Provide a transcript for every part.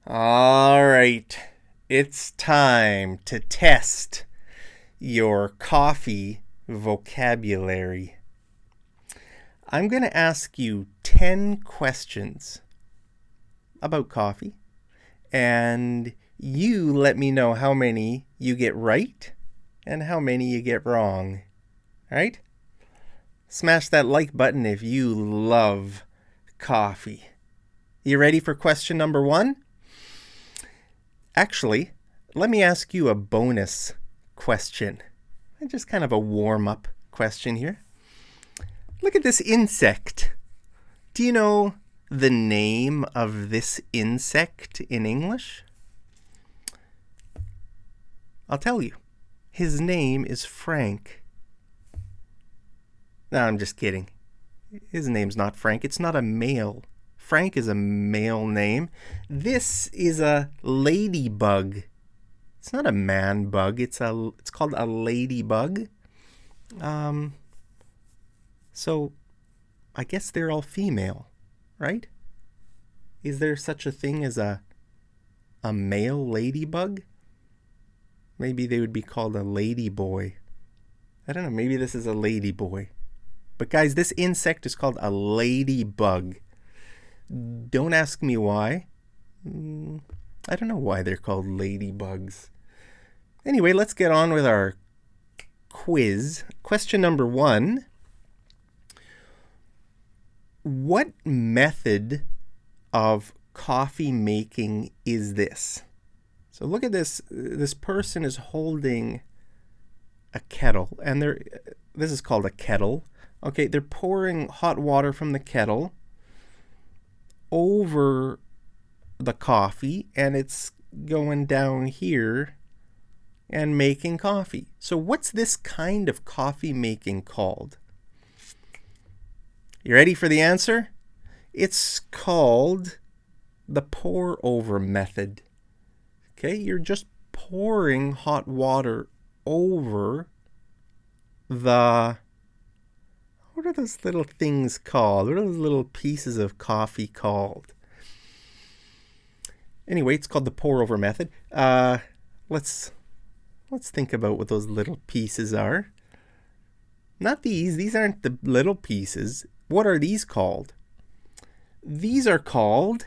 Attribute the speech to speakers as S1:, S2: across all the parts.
S1: All right, it's time to test your coffee vocabulary. I'm going to ask you 10 questions about coffee, and you let me know how many you get right and how many you get wrong. All right? Smash that like button if you love coffee. You ready for question number 1? Actually, let me ask you a bonus question. Just kind of a warm-up question here. Look at this insect. Do you know the name of this insect in English? I'll tell you. His name is Frank. No, I'm just kidding. His name's not Frank. It's not a male. Frank is a male name. This is a ladybug. It's not a man bug. It's called a ladybug. So I guess they're all female, right? Is there such a thing as a male ladybug? Maybe they would be called a ladyboy. I don't know. Maybe this is a ladyboy. But guys, this insect is called a ladybug. Don't ask me why. I don't know why they're called ladybugs. Anyway, let's get on with our quiz. Question number 1. What method of coffee making is this? So look at this. This person is holding a kettle, and this is called a kettle. Okay, they're pouring hot water from the kettle over the coffee, and it's going down here and making coffee. So what's this kind of coffee making called? You ready for the answer? It's called the pour over method. Okay, you're just pouring hot water over the... What are those little things called? What are those little pieces of coffee called? Anyway, it's called the pour over method. Let's think about what those little pieces are. Not these. These aren't the little pieces. What are these called? These are called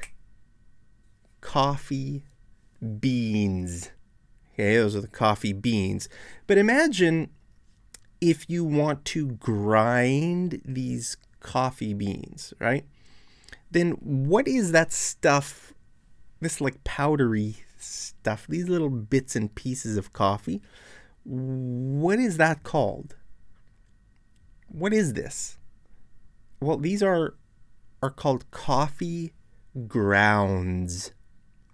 S1: coffee beans. Okay, those are the coffee beans. But imagine if you want to grind these coffee beans, right? Then what is that stuff, this like powdery stuff, these little bits and pieces of coffee? What is that called? What is this? Well, these are called coffee grounds.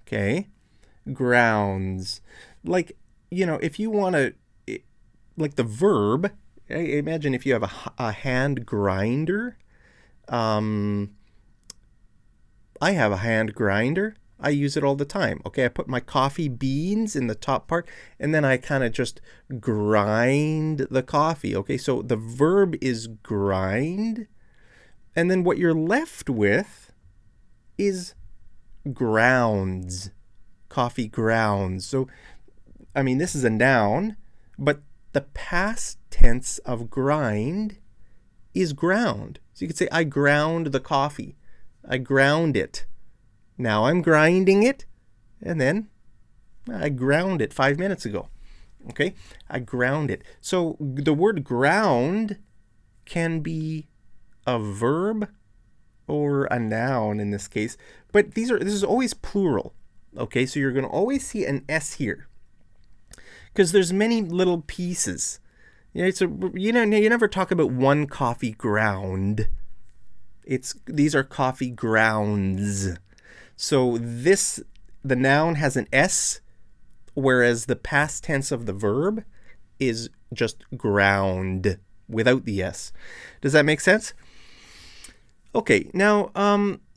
S1: Okay? Grounds. Like, if you want to, like the verb, imagine if you have a hand grinder. I have a hand grinder. I use it all the time. Okay, I put my coffee beans in the top part, and then I kind of just grind the coffee. Okay, so the verb is grind, and then what you're left with is grounds, coffee grounds. So, I mean, this is a noun, but the past tense of grind is ground. So you could say, I ground the coffee. I ground it. Now I'm grinding it, and then I ground it 5 minutes ago. Okay? I ground it. So the word ground can be a verb or a noun in this case, but this is always plural. Okay? So you're going to always see an S here, because there's many little pieces. So you never talk about one coffee ground. These are coffee grounds. So the noun has an S, whereas the past tense of the verb is just ground without the S. Does that make sense? Okay, now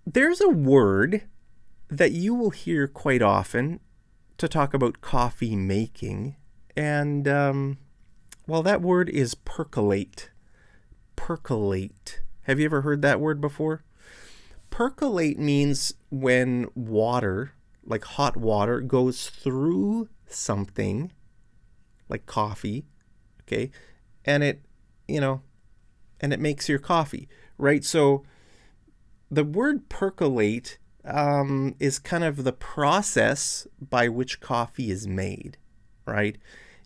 S1: there's a word that you will hear quite often to talk about coffee making, and that word is percolate. Percolate. Have you ever heard that word before? Percolate means when water, like hot water, goes through something like coffee, okay, and it makes your coffee, right? So the word percolate is kind of the process by which coffee is made, right?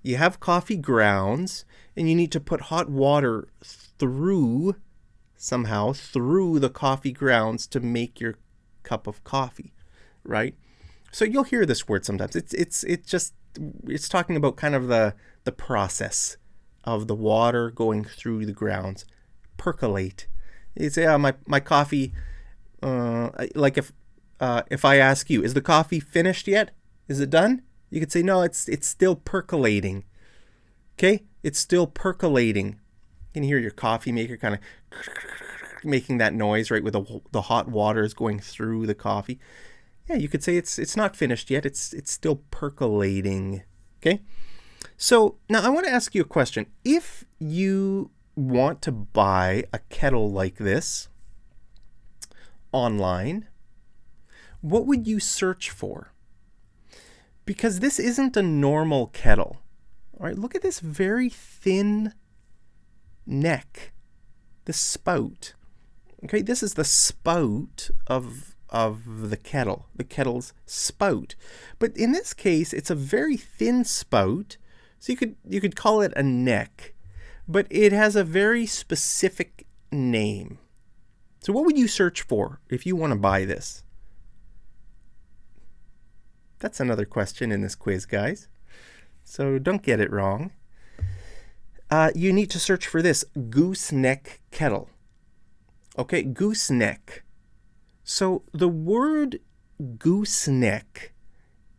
S1: You have coffee grounds, and you need to put hot water through the coffee grounds to make your cup of coffee, right? So you'll hear this word sometimes. It's talking about kind of the process of the water going through the grounds. Percolate. You say, my coffee. Like if I ask you, is the coffee finished yet? Is it done? You could say, no, it's still percolating. Okay, it's still percolating. You can hear your coffee maker kind of making that noise, right, with the hot water is going through the coffee. Yeah, you could say it's not finished yet. It's still percolating. Okay, so now I want to ask you a question. If you want to buy a kettle like this online, what would you search for? Because this isn't a normal kettle. All right, look at this very thin neck, the spout. Okay, this is the spout of the kettle, the kettle's spout. But in this case, it's a very thin spout, so you could call it a neck, but it has a very specific name. So what would you search for if you want to buy this? That's another question in this quiz, guys. So don't get it wrong. You need to search for this gooseneck kettle. Okay, gooseneck. So the word gooseneck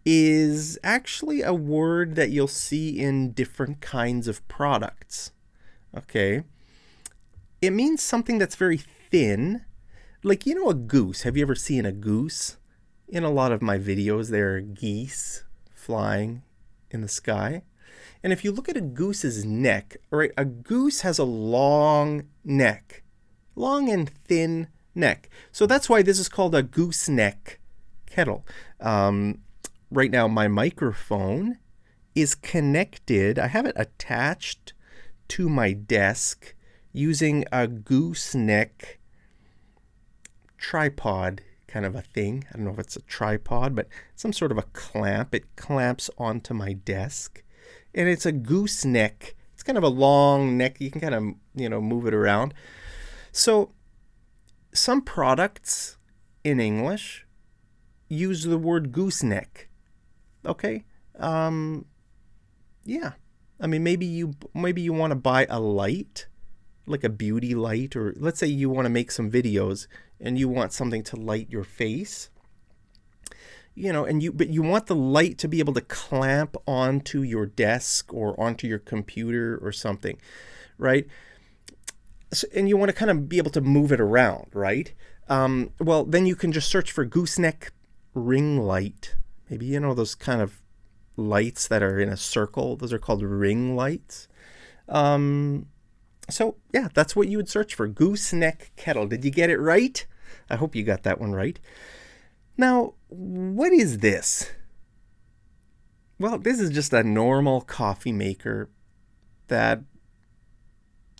S1: is actually a word that you'll see in different kinds of products. Okay. It means something that's very thin. Like, a goose. Have you ever seen a goose? In a lot of my videos, there are geese flying in the sky. And if you look at a goose's neck, all right, a goose has a long neck, long and thin neck. So that's why this is called a gooseneck kettle. Right now, my microphone is connected. I have it attached to my desk using a gooseneck tripod kind of a thing. I don't know if it's a tripod, but some sort of a clamp. It clamps onto my desk, and it's a gooseneck. It's kind of a long neck. You can kind of, move it around. So some products in English use the word gooseneck. Okay. Yeah. I mean, maybe you want to buy a light, like a beauty light, or let's say you want to make some videos and you want something to light your face, but you want the light to be able to clamp onto your desk or onto your computer or something, right? So, and you want to kind of be able to move it around, right? Well, then you can just search for gooseneck ring light. Maybe, those kind of lights that are in a circle. Those are called ring lights. So, yeah, that's what you would search for. Gooseneck kettle. Did you get it right? I hope you got that one right. Now, what is this? Well, this is just a normal coffee maker that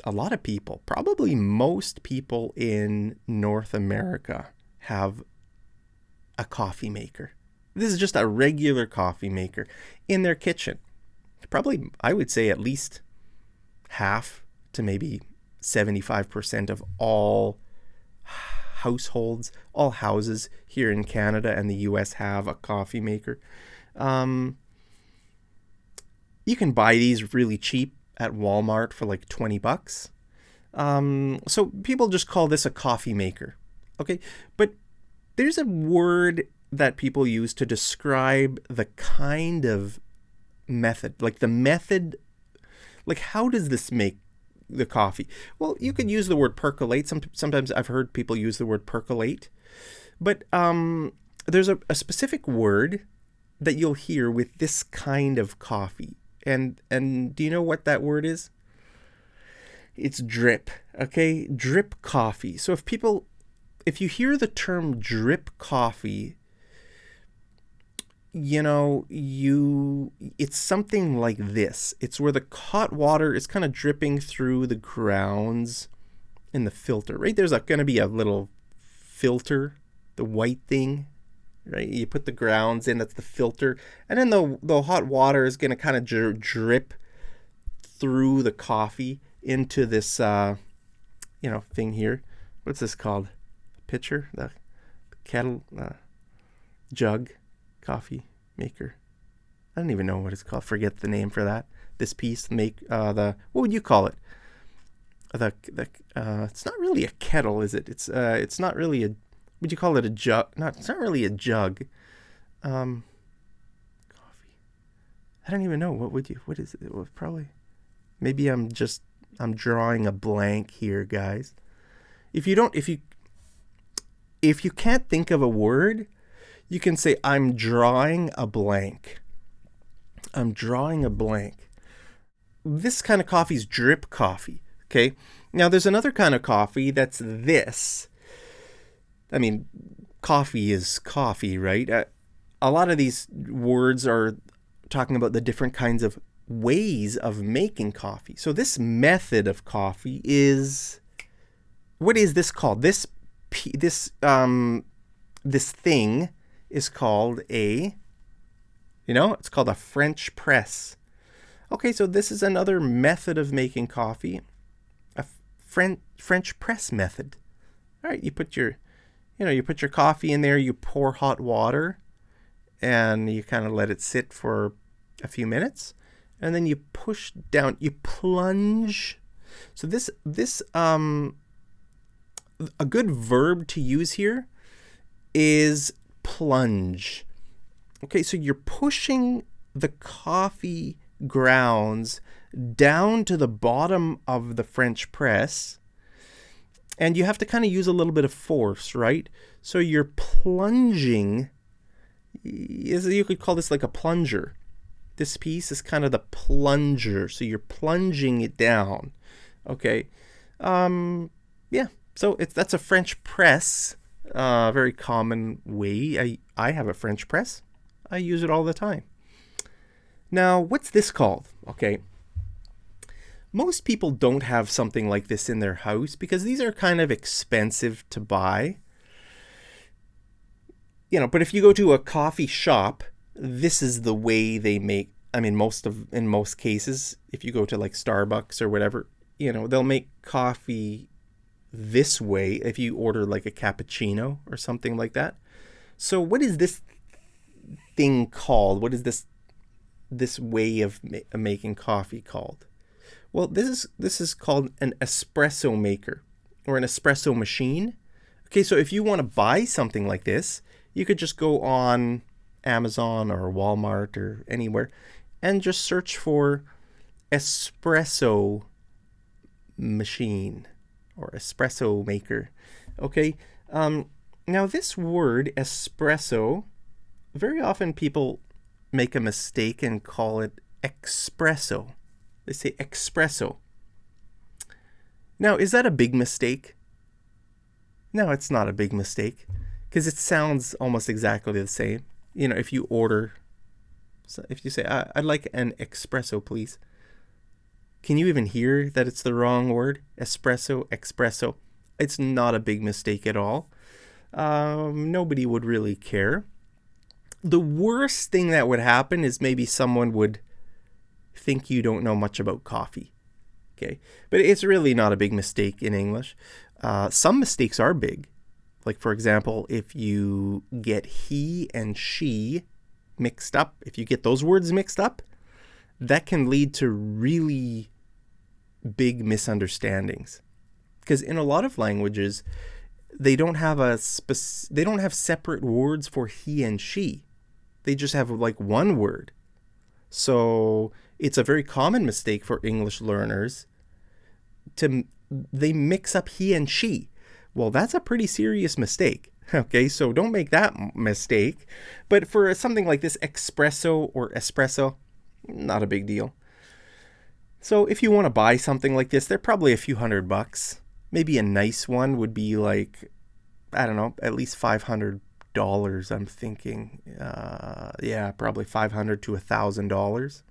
S1: a lot of people, probably most people in North America, have a coffee maker. This is just a regular coffee maker in their kitchen. Probably, I would say, at least half to maybe 75% of all households, all houses here in Canada and the US have a coffee maker. You can buy these really cheap at Walmart for like $20. So people just call this a coffee maker. Okay, but there's a word that people use to describe the kind of method, like how does this make the coffee? Well, you could use the word percolate. Sometimes I've heard people use the word percolate, but there's a specific word that you'll hear with this kind of coffee. And do you know what that word is? It's drip. Okay, drip coffee. So if you hear the term drip coffee, it's something like this. It's where the hot water is kind of dripping through the grounds in the filter, right? There's going to be a little filter, the white thing, right? You put the grounds in, that's the filter. And then the hot water is going to kind of drip through the coffee into this, thing here. What's this called? Pitcher? The kettle? Jug? Coffee maker? I don't even know what it's called. Forget the name for that. This piece, what would you call it? It's not really a kettle, is it? It's not really a. Would you call it a jug? It's not really a jug. Coffee. I don't even know. What is it? Well, probably. Maybe I'm drawing a blank here, guys. If you can't think of a word, you can say I'm drawing a blank. I'm drawing a blank. This kind of coffee is drip coffee. Okay. Now there's another kind of coffee that's this. I mean, coffee is coffee, right? A lot of these words are talking about the different kinds of ways of making coffee. So this method of coffee is, what is this called? This thing is called it's called a French press. Okay, so this is another method of making coffee. French press method. All right, you put your coffee in there, you pour hot water, and you kind of let it sit for a few minutes, and then you push down, you plunge. So a good verb to use here is plunge. Okay, so you're pushing the coffee grounds down to the bottom of the French press, and you have to kind of use a little bit of force, right? So you're plunging. You could call this like a plunger. This piece is kind of the plunger, so you're plunging it down. Okay, so that's a French press, very common way. I have a French press. I use it all the time. Now, what's this called? Okay. Most people don't have something like this in their house because these are kind of expensive to buy. But if you go to a coffee shop, this is the way they make. I mean, in most cases, if you go to like Starbucks or whatever, they'll make coffee this way if you order like a cappuccino or something like that. So what is this thing called? What is this way of making coffee called? Well, this is called an espresso maker or an espresso machine. Okay, so if you want to buy something like this, you could just go on Amazon or Walmart or anywhere and just search for espresso machine or espresso maker. Okay, now this word espresso, very often people make a mistake and call it espresso. They say espresso. Now, is that a big mistake? No, it's not a big mistake because it sounds almost exactly the same. If you say, I'd like an espresso, please. Can you even hear that it's the wrong word? Espresso. It's not a big mistake at all. Nobody would really care. The worst thing that would happen is maybe someone would think you don't know much about coffee. Okay, but it's really not a big mistake in English. Some mistakes are big. Like, for example, if you get he and she mixed up, if you get those words mixed up, that can lead to really big misunderstandings. Because in a lot of languages, they don't have separate words for he and she. They just have like one word. So it's a very common mistake for English learners they mix up he and she. Well, that's a pretty serious mistake. Okay, so don't make that mistake. But for something like this, espresso or espresso, not a big deal. So if you want to buy something like this, they're probably a few $100. Maybe a nice one would be like, I don't know, at least $500 dollars, I'm thinking. Yeah, probably $500 to $1,000.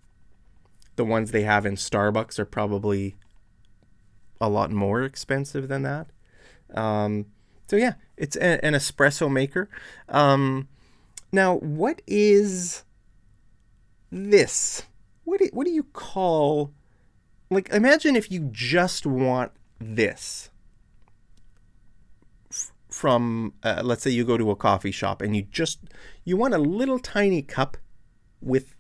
S1: The ones they have in Starbucks are probably a lot more expensive than that. So yeah, it's an espresso maker. Now, what is this? What do you call... Like, imagine if you just want this from, let's say you go to a coffee shop and you want a little tiny cup with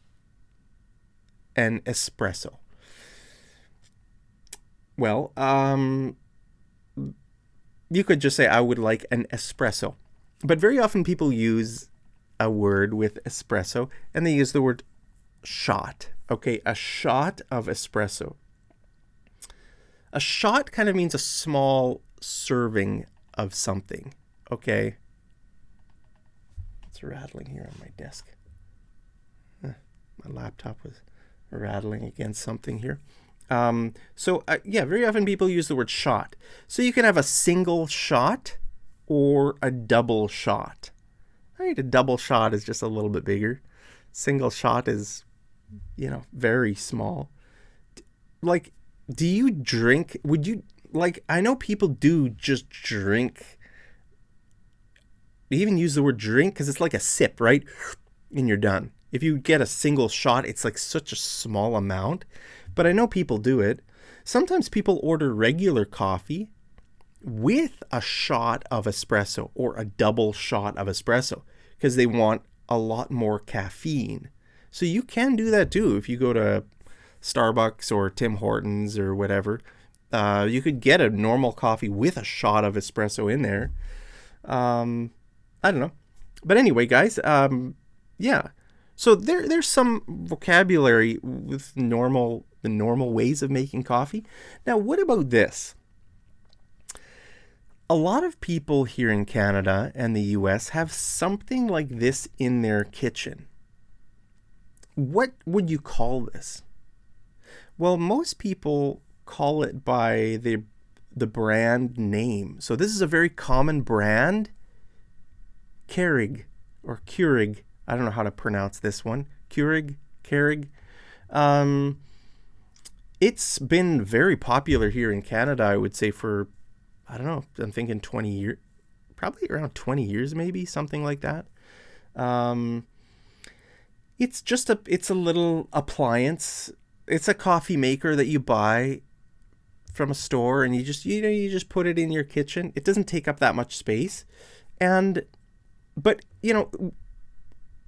S1: an espresso. Well, you could just say, I would like an espresso. But very often people use a word with espresso, and they use the word shot. Okay, a shot of espresso. A shot kind of means a small serving of something. Okay. It's rattling here on my desk. My laptop was rattling against something here. Yeah, very often people use the word shot. So you can have a single shot or a double shot. Right? A double shot is just a little bit bigger. Single shot is, very small. Like, do you drink? Would you, like, I know people do just drink. They even use the word drink because it's like a sip, right? And you're done. If you get a single shot, it's like such a small amount. But I know people do it. Sometimes people order regular coffee with a shot of espresso or a double shot of espresso because they want a lot more caffeine. So you can do that too if you go to Starbucks or Tim Hortons or whatever. You could get a normal coffee with a shot of espresso in there. I don't know. But anyway, guys, yeah. So there's some vocabulary with the normal ways of making coffee. Now, what about this? A lot of people here in Canada and the US have something like this in their kitchen. What would you call this? Well, most people call it by the brand name. So this is a very common brand, Keurig or Keurig. I don't know how to pronounce this one. Keurig. It's been very popular here in Canada, I would say, for, I don't know, I'm thinking 20 years, probably around 20 years maybe, something like that. It's a little appliance. It's a coffee maker that you buy from a store, and you just put it in your kitchen. It doesn't take up that much space. But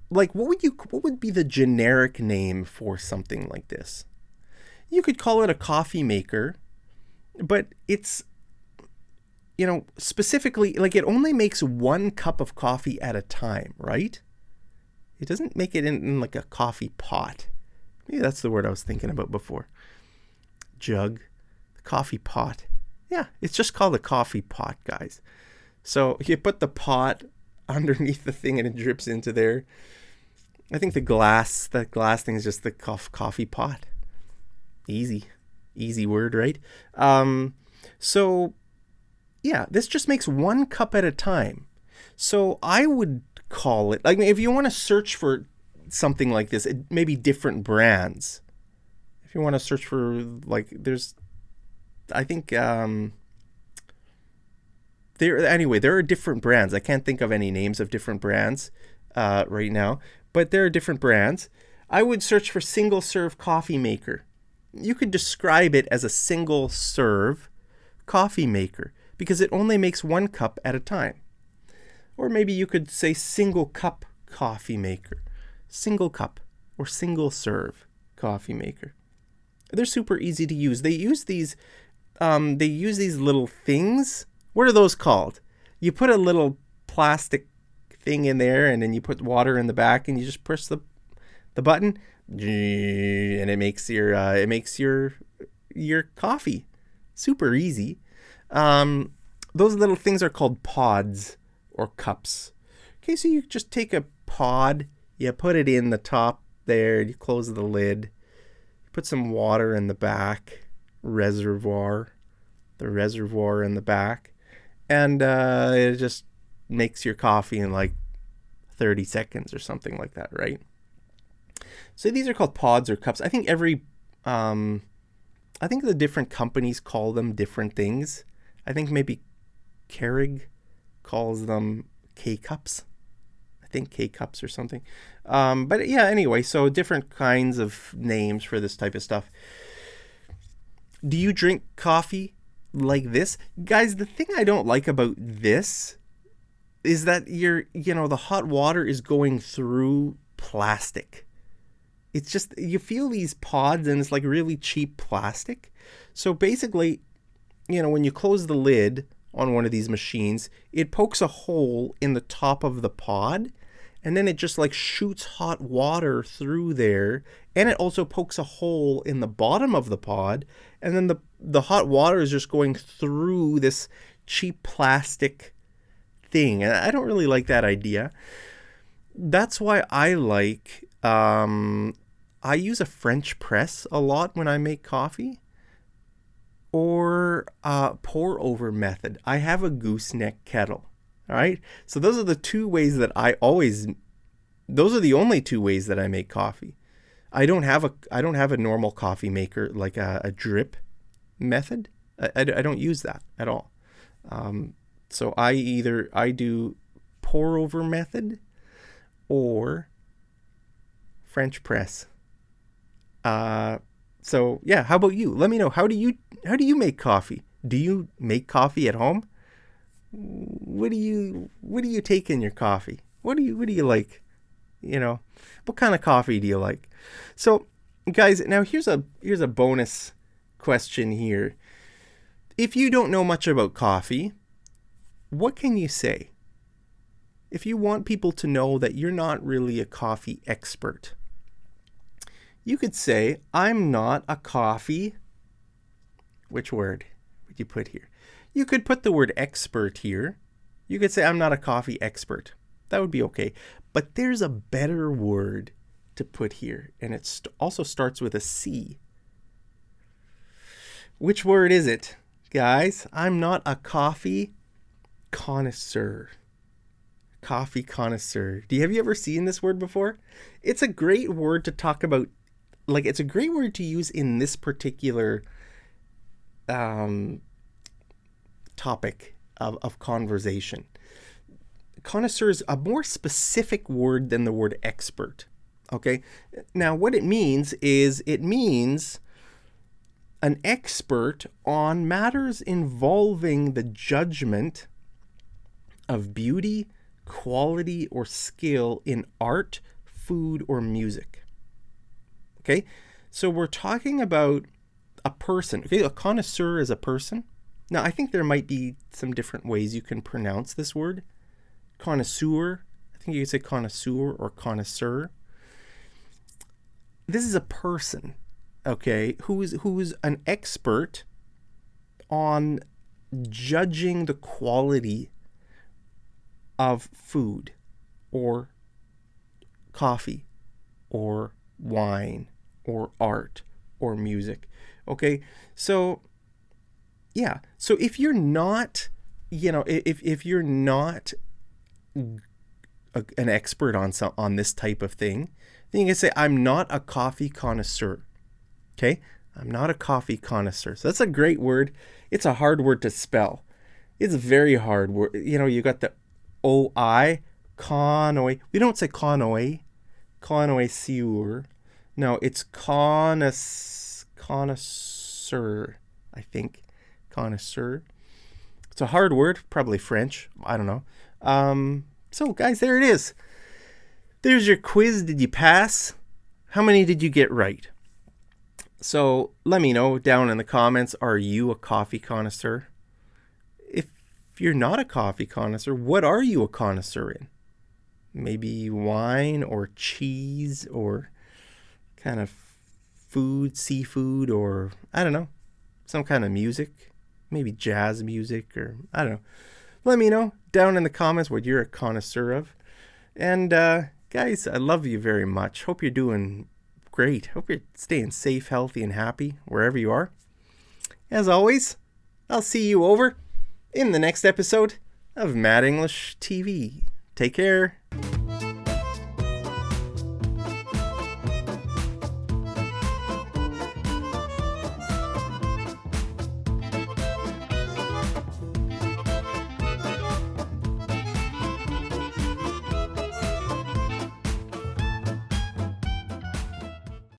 S1: like, what would be the generic name for something like this? You could call it a coffee maker, but it's, specifically, like, it only makes 1 cup of coffee at a time, right? It doesn't make it in like a coffee pot. Maybe that's the word I was thinking about before. Jug, the coffee pot. Yeah, it's just called a coffee pot, guys. So you put the pot underneath the thing and it drips into there. I think that glass thing is just the coffee pot. Easy word, right? So yeah, this just makes 1 cup at a time. So I would call it, like, if you want to search for something like this, it may be different brands. If you want to search for, like, I think there are different brands. I can't think of any names of different brands right now, but there are different brands. I would search for single serve coffee maker. You could describe it as a single serve coffee maker because it only makes 1 cup at a time. Or maybe you could say single cup coffee maker, single cup or single serve coffee maker. They're super easy to use. They use these little things. What are those called? You put a little plastic thing in there, and then you put water in the back, and you just push the button, and it makes your coffee. Super easy. Those little things are called pods or cups. Okay, so you just take a pod, you put it in the top there, you close the lid, you put some water in the back, the reservoir in the back, and it just makes your coffee in like 30 seconds or something like that, right? So these are called pods or cups. I think I think the different companies call them different things. I think maybe Keurig calls them K-cups. I think K-cups or something. But yeah, anyway, so different kinds of names for this type of stuff. Do you drink coffee like this? Guys, the thing I don't like about this is that the hot water is going through plastic. It's just, you feel these pods and it's like really cheap plastic. So basically, when you close the lid on one of these machines, it pokes a hole in the top of the pod, and then it just like shoots hot water through there, and it also pokes a hole in the bottom of the pod, and then the hot water is just going through this cheap plastic thing. And I don't really like that idea. That's why I like I use a French press a lot when I make coffee, or pour over method. I have a Gooseneck kettle. All right. So those are the two ways that those are the only two ways that I make coffee. I don't have a normal coffee maker, like a drip method. I don't use that at all. So I do pour over method or French press. So yeah, how about you? Let me know. How do you make coffee? Do you make coffee at home? What do you take in your coffee? What do you like? What kind of coffee do you like? So guys, now here's a bonus question here. If you don't know much about coffee, what can you say? If you want people to know that you're not really a coffee expert, you could say, I'm not a coffee. Which word would you put here? You could put the word expert here. You could say, I'm not a coffee expert. That would be okay. But there's a better word to put here, and it also starts with a C. Which word is it, guys? I'm not a coffee connoisseur. Coffee connoisseur. Have you ever seen this word before? It's a great word to talk about. Like, it's a great word to use in this particular topic of conversation. Connoisseur is a more specific word than the word expert. Okay? Now, what it means is an expert on matters involving the judgment of beauty, quality, or skill in art, food, or music. Okay, so we're talking about a person. Okay, a connoisseur is a person. Now, I think there might be some different ways you can pronounce this word. Connoisseur. I think you could say connoisseur or connoisseur. This is a person, okay, who's an expert on judging the quality of food or coffee or wine or art or music. Okay, so yeah, so if you're not, if you're not an expert on this type of thing, then you can say, I'm not a coffee connoisseur. Okay, I'm not a coffee connoisseur. So that's a great word. It's a hard word to spell. It's a very hard word. You got the O-I, connoisseur. We don't say connoisseur. No, it's connoisseur, I think. Connoisseur. It's a hard word, probably French. I don't know. So, guys, there it is. There's your quiz. Did you pass? How many did you get right? So, let me know down in the comments, are you a coffee connoisseur? If you're not a coffee connoisseur, what are you a connoisseur in? Maybe wine or cheese or kind of food, seafood, or I don't know, some kind of music, maybe jazz music, or I don't know. Let me know down in the comments what you're a connoisseur of. And guys, I love you very much. Hope you're doing great. Hope you're staying safe, healthy, and happy wherever you are. As always, I'll see you over in the next episode of Mad English TV. Take care.